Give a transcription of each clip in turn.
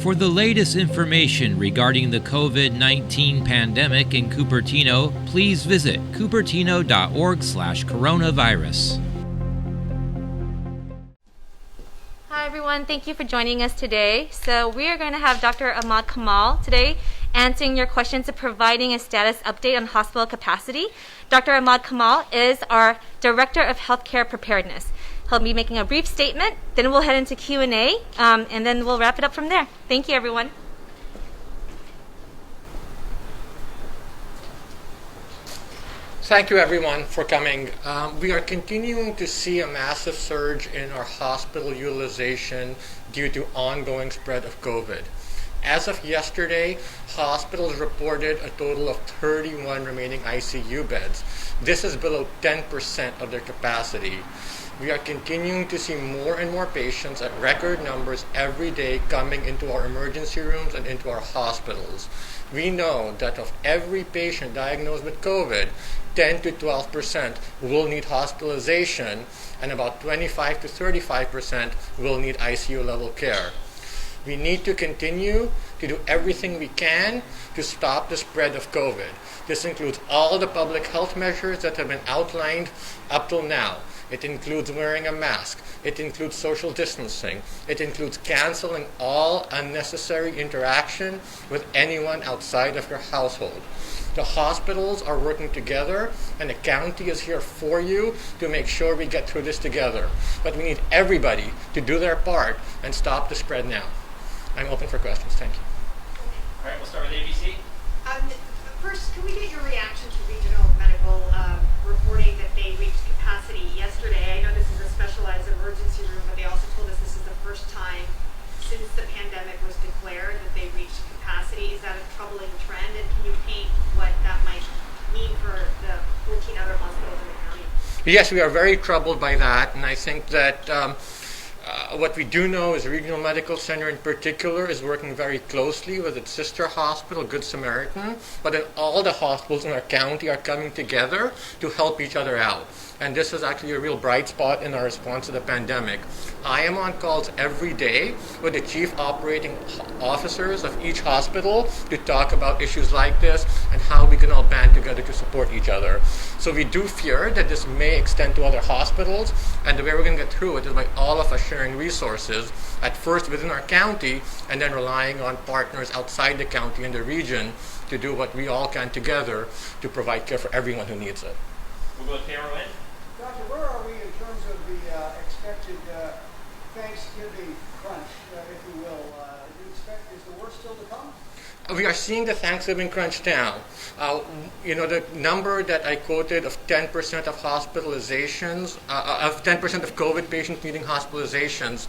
For the latest information regarding the COVID-19 pandemic in Cupertino, please visit cupertino.org/coronavirus. Hi everyone, thank you for joining us today. So we are going to have Dr. Ahmad Kamal today answering your questions and providing a status update on hospital capacity. Dr. Ahmad Kamal is our Director of Healthcare Preparedness. He'll be making a brief statement, then we'll head into Q&A, and then we'll wrap it up from there. Thank you, everyone. Thank you, everyone, for coming. We are continuing to see a massive surge in our hospital utilization due to ongoing spread of COVID. As of yesterday, hospitals reported a total of 31 remaining ICU beds. This is below 10% of their capacity. We are continuing to see more and more patients at record numbers every day coming into our emergency rooms and into our hospitals. We know that of every patient diagnosed with COVID, 10 to 12% will need hospitalization, and about 25 to 35% will need ICU level care. We need to continue to do everything we can to stop the spread of COVID. This includes all the public health measures that have been outlined up till now. It includes wearing a mask. It includes social distancing. It includes canceling all unnecessary interaction with anyone outside of your household. The hospitals are working together, and the county is here for you to make sure we get through this together. But we need everybody to do their part and stop the spread now. I'm open for questions. Thank you. All right, we'll start with ABC. First, can we get your reaction to regional medical reporting that they reached capacity yesterday? I know this is a specialized emergency room, but they also told us this is the first time since the pandemic was declared that they reached capacity. Is that a troubling trend? And can you paint what that might mean for the 14 other hospitals in the county? Yes, we are very troubled by that, and I think that what we do know is the Regional Medical Center in particular is working very closely with its sister hospital, Good Samaritan, but then all the hospitals in our county are coming together to help each other out. And this is actually a real bright spot in our response to the pandemic. I am on calls every day with the chief operating officers of each hospital to talk about issues like this and how we can all band together to support each other. So we do fear that this may extend to other hospitals, and the way we're going to get through it is by all of us sharing resources, at first within our county, and then relying on partners outside the county and the region to do what we all can together to provide care for everyone who needs it. We'll go with Cameron Wynn. Doctor, where are we in terms of the expected Thanksgiving crunch, if you will? Do you expect, is the worst still to come? We are seeing the Thanksgiving crunch now. The number that I quoted of 10% of hospitalizations, of 10% of COVID patients needing hospitalizations,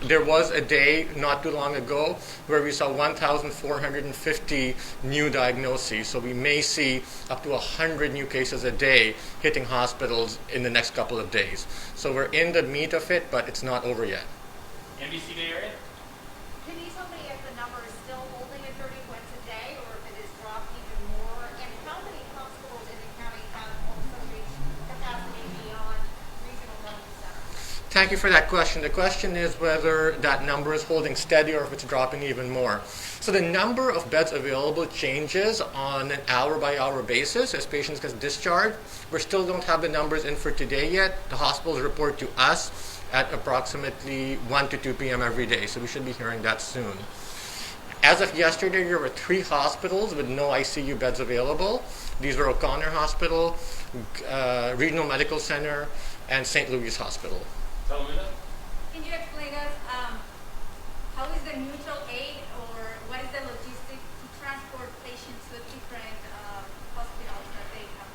there was a day not too long ago where we saw 1,450 new diagnoses. So we may see up to 100 new cases a day hitting hospitals in the next couple of days. So we're in the meat of it, but it's not over yet. NBC Bay Area. Can you tell me if the number is still holding at 30 points a day or if it has dropped even more? And how many hospitals in the county have also reached capacity beyond regional medical centers? Thank you for that question. The question is whether that number is holding steady or if it's dropping even more. So the number of beds available changes on an hour-by-hour basis as patients get discharged. We still don't have the numbers in for today yet. The hospitals report to us at approximately 1 to 2 p.m. every day, so we should be hearing that soon. As of yesterday, there were 3 hospitals with no ICU beds available. These were O'Connor Hospital, Regional Medical Center, and St. Louis Hospital. Salomina. Can you explain us how is the mutual aid or what is the logistics to transport patients to different hospitals that they have?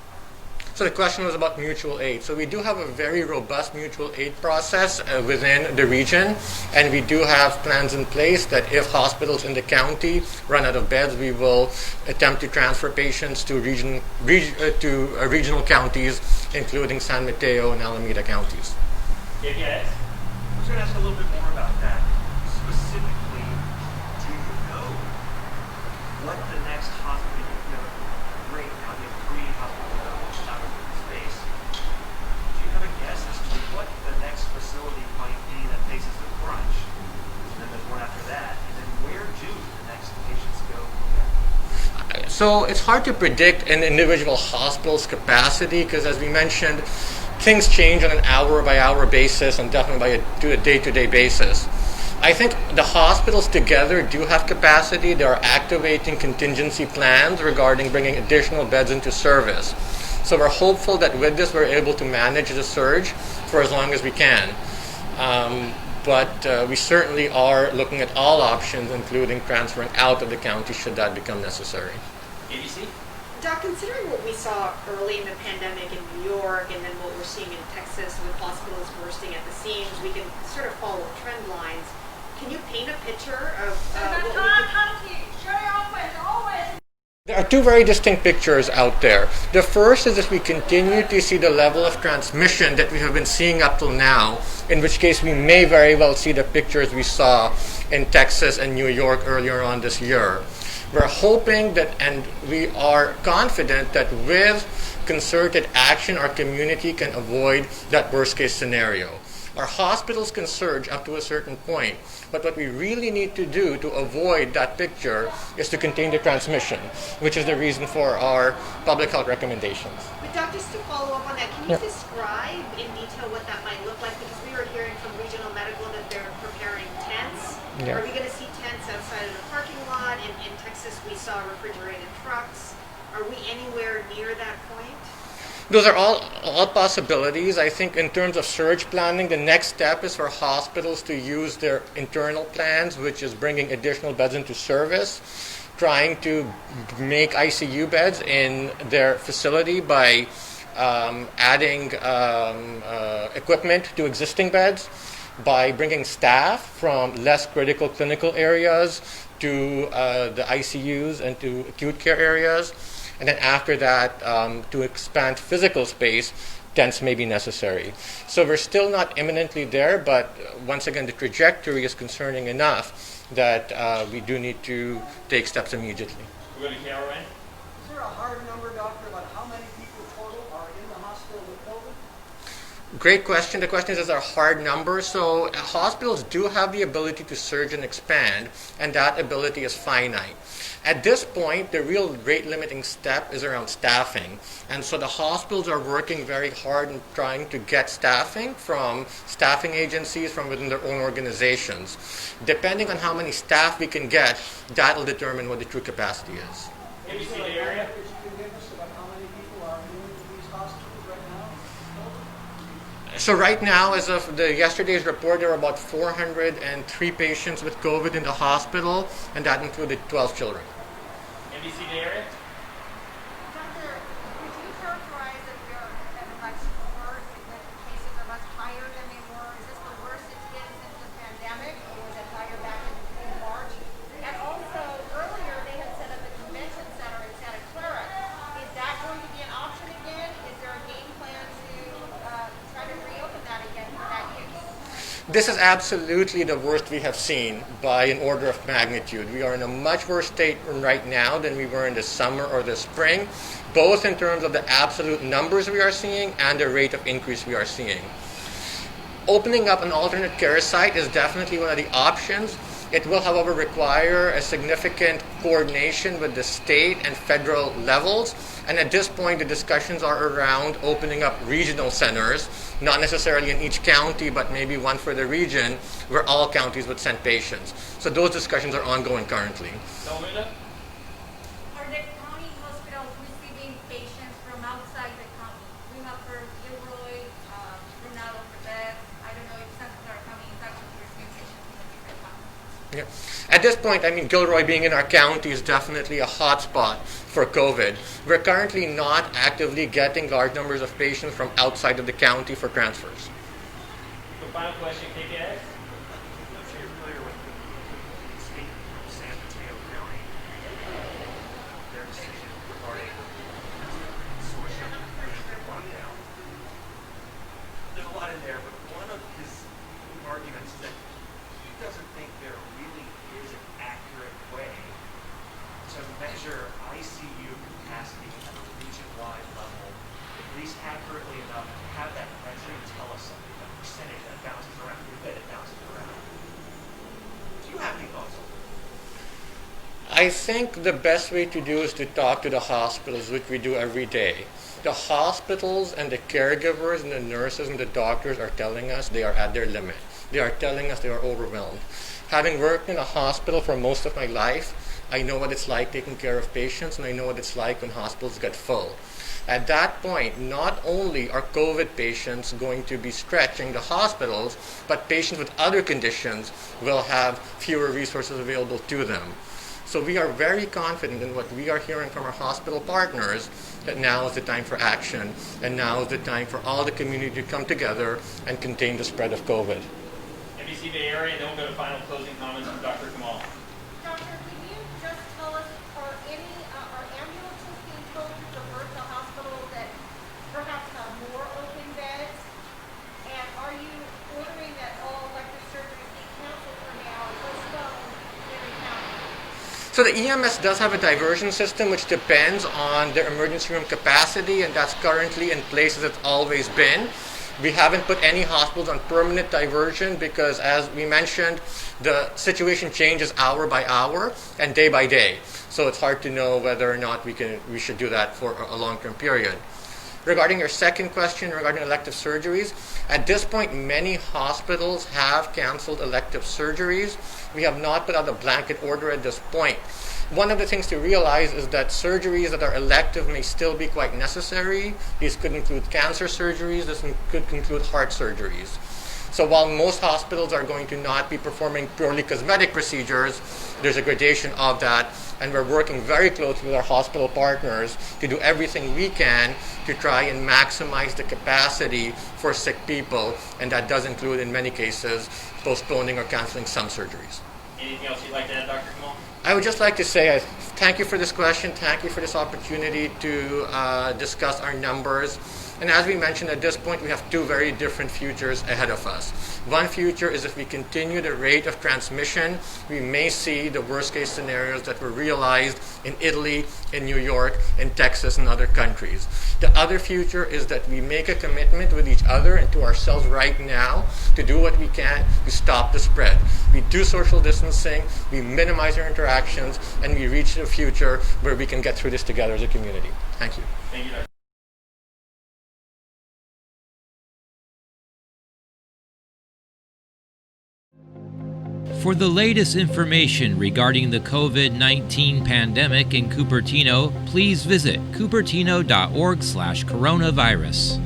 So the question was about mutual aid. So we do have a very robust mutual aid process within the region, and we do have plans in place that if hospitals in the county run out of beds, we will attempt to transfer patients to regional counties, including San Mateo and Alameda counties. KPIs. I was going to ask a little bit more about that. Specifically, do you know what the next hospital, great, now you have 3 hospitals out of space. Do you have a guess as to what the next facility might be that faces the crunch? And then there's one after that. And then where So it's hard to predict an individual hospital's capacity because, as we mentioned, things change on an hour-by-hour basis and definitely by a day-to-day basis. I think the hospitals together do have capacity. They are activating contingency plans regarding bringing additional beds into service. So we're hopeful that with this we're able to manage the surge for as long as we can. But we certainly are looking at all options, including transferring out of the county should that become necessary. ABC? Doc, considering what we saw early in the pandemic in New York and then what we're seeing in Texas with hospitals bursting at the seams, we can sort of follow trend lines. Can you paint a picture of what we could... There are two very distinct pictures out there. The first is that we continue to see the level of transmission that we have been seeing up till now, in which case we may very well see the pictures we saw in Texas and New York earlier on this year. We're hoping that, and we are confident that with concerted action, our community can avoid that worst case scenario. Our hospitals can surge up to a certain point, but what we really need to do to avoid that picture is to contain the transmission, which is the reason for our public health recommendations. But Doc, just to follow up on that, can you describe in detail what that might look like? Because we were hearing from regional medical that they're preparing tents. Yeah. Are we going to see tents outside of the parking lot? In Texas, we saw refrigerated trucks. Are we anywhere near that point? Those are all possibilities. I think in terms of surge planning, the next step is for hospitals to use their internal plans, which is bringing additional beds into service, trying to make ICU beds in their facility by adding equipment to existing beds, by bringing staff from less critical clinical areas to the ICUs and to acute care areas. And then after that, to expand physical space, tents may be necessary. So we're still not imminently there, but once again, the trajectory is concerning enough that we do need to take steps immediately. We're going to KRON. Is there a hard number, doctor, about how many people total are in the hospital with COVID? Great question. The question is there a hard number? So hospitals do have the ability to surge and expand, and that ability is finite. At this point, the real rate-limiting step is around staffing. And so the hospitals are working very hard in trying to get staffing from staffing agencies from within their own organizations. Depending on how many staff we can get, that will determine what the true capacity is. ABC Bay Area. Numbers you can give us about how many people are in these hospitals right now? So right now, as of yesterday's report, there are about 403 patients with COVID in the hospital, and that included 12 children. NBC Bay Area. Doctor, would you characterize that we are at a much worse, that the cases are much higher than they were? Is this the worst it's been since the pandemic, or was it higher back in March? And also, earlier they had set up a convention center in Santa Clara. Is that going to be an option again? Is there a game plan to try to reopen that again for that use? This is absolutely the worst we have seen by an order of magnitude. We are in a much worse state right now than we were in the summer or the spring, both in terms of the absolute numbers we are seeing and the rate of increase we are seeing. Opening up an alternate care site is definitely one of the options. It will, however, require a significant coordination with the state and federal levels. And at this point, the discussions are around opening up regional centers, not necessarily in each county, but maybe one for the region where all counties would send patients. So those discussions are ongoing currently. Melinda. Are the county hospitals receiving patients from outside the county? We have heard Gilroy, Brunel, Dept. I don't know if Santa Clara County is actually receiving patients from the different counties. Yeah. At this point, I mean, Gilroy being in our county is definitely a hotspot for COVID. We're currently not actively getting large numbers of patients from outside of the county for transfers. The final question, KPIs. So you're familiar with the state of San Mateo County, their decision regarding consortium being lockdown. There's a lot in there, but one of his arguments is that he doesn't think there really is an accurate way to measure ICU capacity at a region-wide level, at least accurately enough to have that measuring tell us something, a percentage that bounces around. We bet it bounces I think the best way to do is to talk to the hospitals, which we do every day. The hospitals and the caregivers and the nurses and the doctors are telling us they are at their limit. They are telling us they are overwhelmed. Having worked in a hospital for most of my life, I know what it's like taking care of patients, and I know what it's like when hospitals get full. At that point, not only are COVID patients going to be stretching the hospitals, but patients with other conditions will have fewer resources available to them. So we are very confident in what we are hearing from our hospital partners, that now is the time for action, and now is the time for all the community to come together and contain the spread of COVID. NBC Bay Area, then we'll go to final closing comments from Dr. Kamal. Doctor, can you just tell us, are ambulances being told to divert to hospitals that perhaps have more open beds? And are you ordering that all elective surgeries be canceled for now and postponed in every county? So the EMS does have a diversion system which depends on their emergency room capacity, and that's currently in place as it's always been. We haven't put any hospitals on permanent diversion because, as we mentioned, the situation changes hour by hour and day by day. So it's hard to know whether or not we should do that for a long-term period. Regarding your second question regarding elective surgeries, at this point, many hospitals have canceled elective surgeries. We have not put out a blanket order at this point. One of the things to realize is that surgeries that are elective may still be quite necessary. These could include cancer surgeries. This could include heart surgeries. So while most hospitals are going to not be performing purely cosmetic procedures, there's a gradation of that, and we're working very closely with our hospital partners to do everything we can to try and maximize the capacity for sick people, and that does include, in many cases, postponing or canceling some surgeries. Anything else you'd like to add, Dr. Kamal? I would just like to say thank you for this question. Thank you for this opportunity to discuss our numbers. And as we mentioned, at this point, we have two very different futures ahead of us. One future is if we continue the rate of transmission, we may see the worst-case scenarios that were realized in Italy, in New York, in Texas, and other countries. The other future is that we make a commitment with each other and to ourselves right now to do what we can to stop the spread. We do social distancing, we minimize our interactions, and we reach a future where we can get through this together as a community. Thank you. Thank you, Dr. For the latest information regarding the COVID-19 pandemic in Cupertino, please visit cupertino.org/coronavirus.